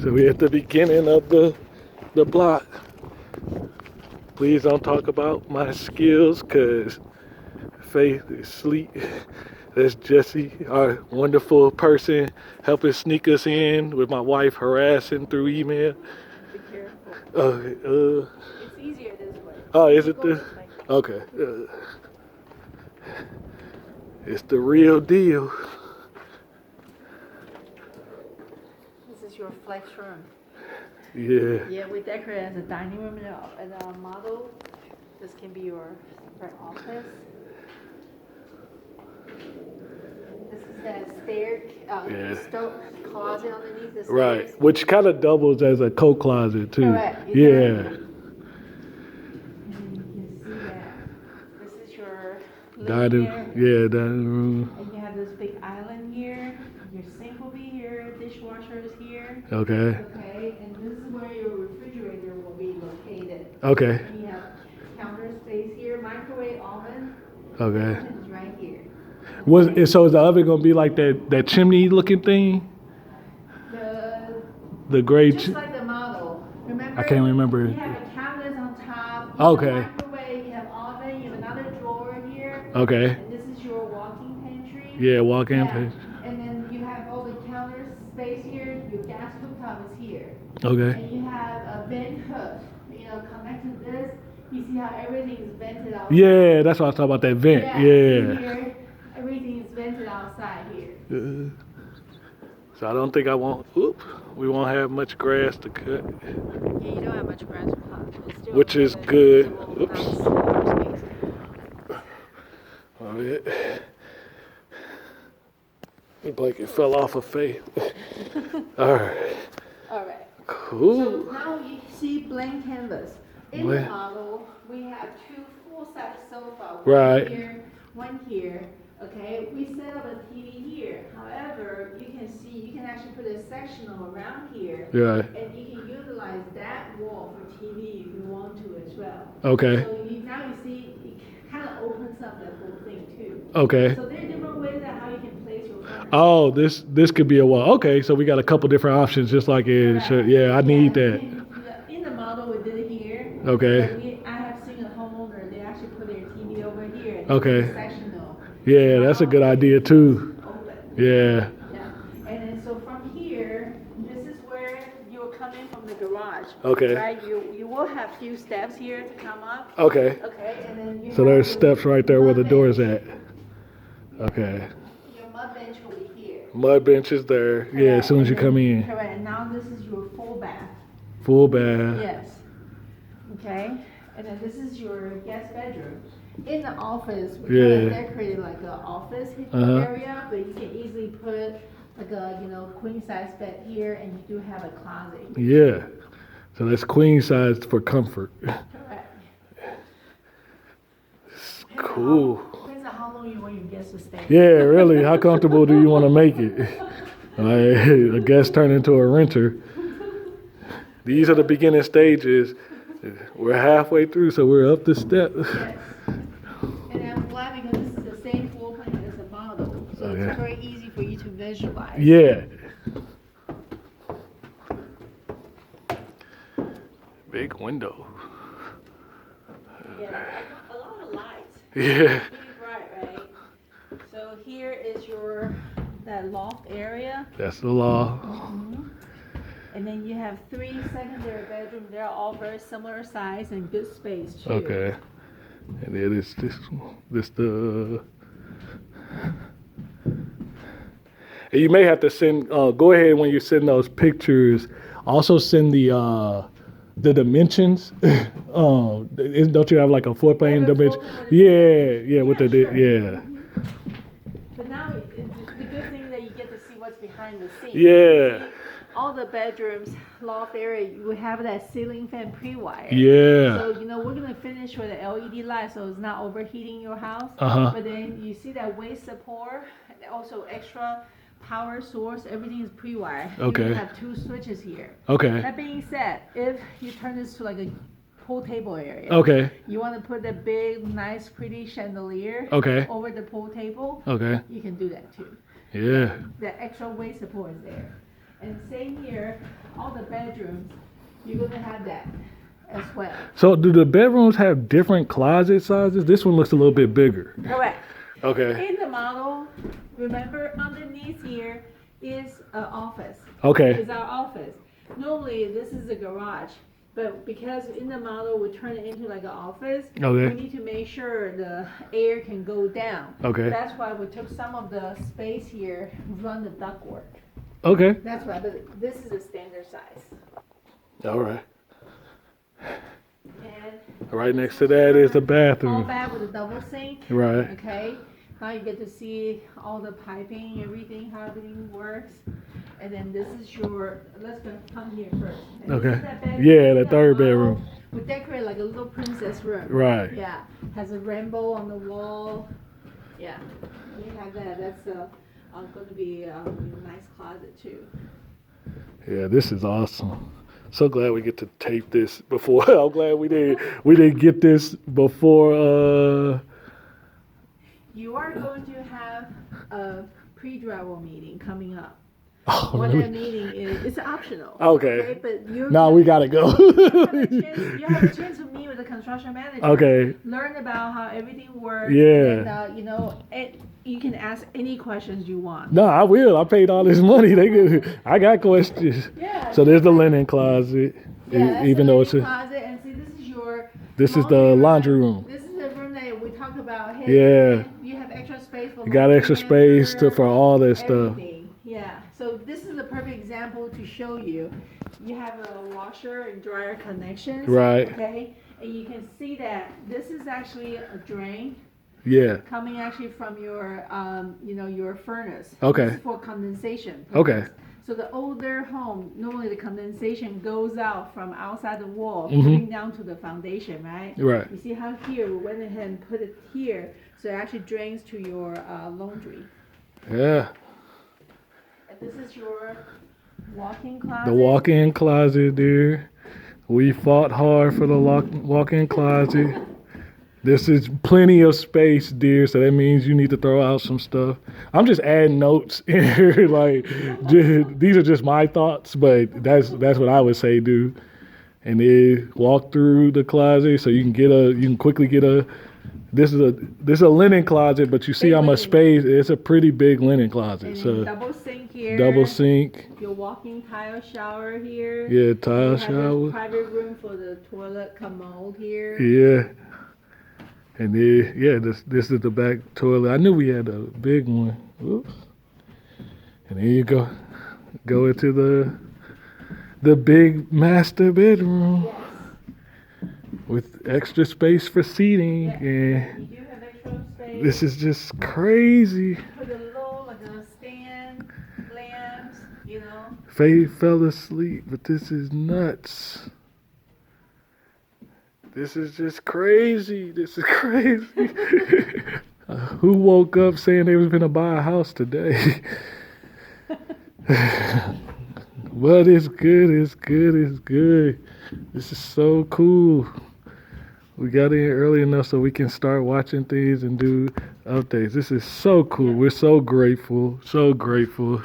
So we're at the beginning of the block. Please don't talk about my skills, cause Faith is asleep. That's Jesse, our wonderful person, helping sneak us in with my wife harassing through email. Be careful. It's easier this way. Oh, is You it go this? this way. Okay. It's the real deal. This is your flex room. Yeah. Yeah, we decorate as a dining room and a model. This can be your separate office. This is that stove closet underneath the stairs. Right. Which kind of doubles as a coat closet too. Correct. Yeah. And you can see that. This is your living area. Yeah, dining room. And you have this big island here. Your sink will be here. Dishwasher is here. Okay. Okay. And this is where your refrigerator will be located. Okay. And you have counter space here, microwave oven. Okay. The oven is right here. So is the oven gonna be like that chimney looking thing? The gray. Just like the model. Remember? I can't remember. You have a cabinet on top. Okay. You have a microwave. You have oven. You have another drawer here. Okay. And this is your walk-in pantry. Yeah, walk-in pantry. And then you have all the counter space here. Your gas cooktop is here. Okay. And you have a vent hook. Connect to this. You see how everything is vented out. Yeah, that's what I was talking about, that vent. Yeah. Here, everything is vented outside here. So I don't think we won't have much grass to cut. Yeah, you don't have much grass. Which is good. Oops. Oh, yeah. The blanket fell off of Faith. All right. All right. Cool. So now you see blank canvas. In the model, we have two full-size sofas. Right. One here. Okay, we set up a TV here. However, you can actually put a sectional around here. Yeah. And you can utilize that wall for TV if you want to as well. Okay. So now you see, it kind of opens up that whole thing too. Okay. So there are different ways of how you can place your furniture. Oh, this could be a wall. Okay, so we got a couple different options, just like it. Right. Yeah, I need that. In the model, we did it here. Okay. I have seen a homeowner, they actually put their TV over here. And Okay. Sectional. Yeah, that's a good idea too. Open. Yeah. Yeah. And then so from here, this is where you'll come in from the garage. Okay. Right? You will have few steps here to come up. Okay. Okay. And then So there's steps right there where the door is at. Okay. Your mud bench will be here. Mud bench is there. Yeah, as soon as you come in. Correct. And now this is your full bath. Full bath. Yes. Okay. And then this is your guest bedroom. In the office, we kind of decorated like an office area, but you can easily put like a queen size bed here, and you do have a closet. Yeah. So that's queen size for comfort. Correct. Cool. Depends on how long you want your guests to stay. Yeah, really. How comfortable do you want to make it? A guest turn into a renter. These are the beginning stages. We're halfway through, so we're up the steps. Yes. And I'm glad because this is the same floor plan as the model, so it's very easy for you to visualize. Yeah. Big window. Yeah, a lot of lights. Yeah. Pretty bright, right? So here is that loft area. That's the law. And then you have 3 secondary bedrooms. They're all very similar size and good space too. Okay. And then it's this the. And you may have to send. Go ahead when you send those pictures. Also send the dimensions. Don't you have like a floor plan dimension? Yeah, with the yeah. But now the good thing that you get to see what's behind the scenes. Yeah. All the bedrooms, loft area, you have that ceiling fan pre-wired. Yeah. So, we're going to finish with the LED light so it's not overheating your house. But then you see that waist support, also extra power source, everything is pre-wired. Okay. You have 2 switches here. Okay. That being said, if you turn this to like a pool table area. Okay. You want to put a big, nice, pretty chandelier over the pool table. Okay. You can do that too. Yeah. The extra weight support is there. And same here, all the bedrooms, you're gonna have that as well. So do the bedrooms have different closet sizes? This one looks a little bit bigger. Correct. Okay. In the model, remember underneath here is an office. Okay. Is our office. Normally this is a garage, but because in the model we turn it into like an office, Okay. we need to make sure the air can go down. Okay. That's why we took some of the space here, run the ductwork. Okay. That's why, but this is a standard size. All right. And Right next to that is the all bathroom. bath with a double sink. Right. Okay. Now you get to see all the piping, everything, how everything works. And then this is your, let's come here first. And Okay. this is that bedroom. Yeah, the In third model, bedroom. We decorate like a little princess room. Right. Yeah. Has a rainbow on the wall. Yeah. We have that. That's going to be a nice closet too. Yeah, this is awesome. So glad we get to tape this before. I'm glad we didn't get this before. You are going to have a pre-drywall meeting coming up. Oh, What really? that meeting is, it's optional. Okay. But you're No, we gotta go. you have a chance to meet with the construction manager. Okay. Learn about how everything works. Yeah. And, you can ask any questions you want. No, I will. I paid all this money. I got questions. Yeah. So there's the linen closet, Yeah, that's even the though linen it's closet, and see, this is your. this is the laundry room. This is the room that we talked about. Hey, Yeah. You have extra space for. You got extra space for all that stuff. Everything. Yeah. So this is a perfect example to show you. You have a washer and dryer connections. Right. Okay. And you can see that this is actually a drain. Yeah. Coming actually from your, your furnace. Okay. This is for condensation. Okay. purpose. So the older home, normally the condensation goes out from outside the wall, Mhm. coming down to the foundation, right? Right. You see how here we went ahead and put it here, so it actually drains to your laundry. Yeah. And this is your walk-in closet. The walk-in closet, dear. We fought hard for the walk-in closet. This is plenty of space, dear, so that means you need to throw out some stuff. I'm just adding notes in here, like, these are just my thoughts, but that's what I would say, dude. And then walk through the closet so you can quickly get this is a linen closet, but you see Big how much linen. space, it's a pretty big linen closet. And So double sink here. double sink, Your walk-in tile shower here. yeah, tile You have shower. a private room for the toilet commode here. Yeah. And then, yeah, this is the back toilet. I knew we had a big one. Whoops. And then you go into the big master bedroom Yes. with extra space for seating. Yeah. And You do have extra space. this is just crazy. Put a little, like a stand, lamps, Faye fell asleep, but this is nuts. This is just crazy. This is crazy. Who woke up saying they was gonna buy a house today? But it's good, it's good, it's good. This is so cool. We got in early enough so we can start watching things and do updates. This is so cool. Yeah. We're so grateful, so grateful.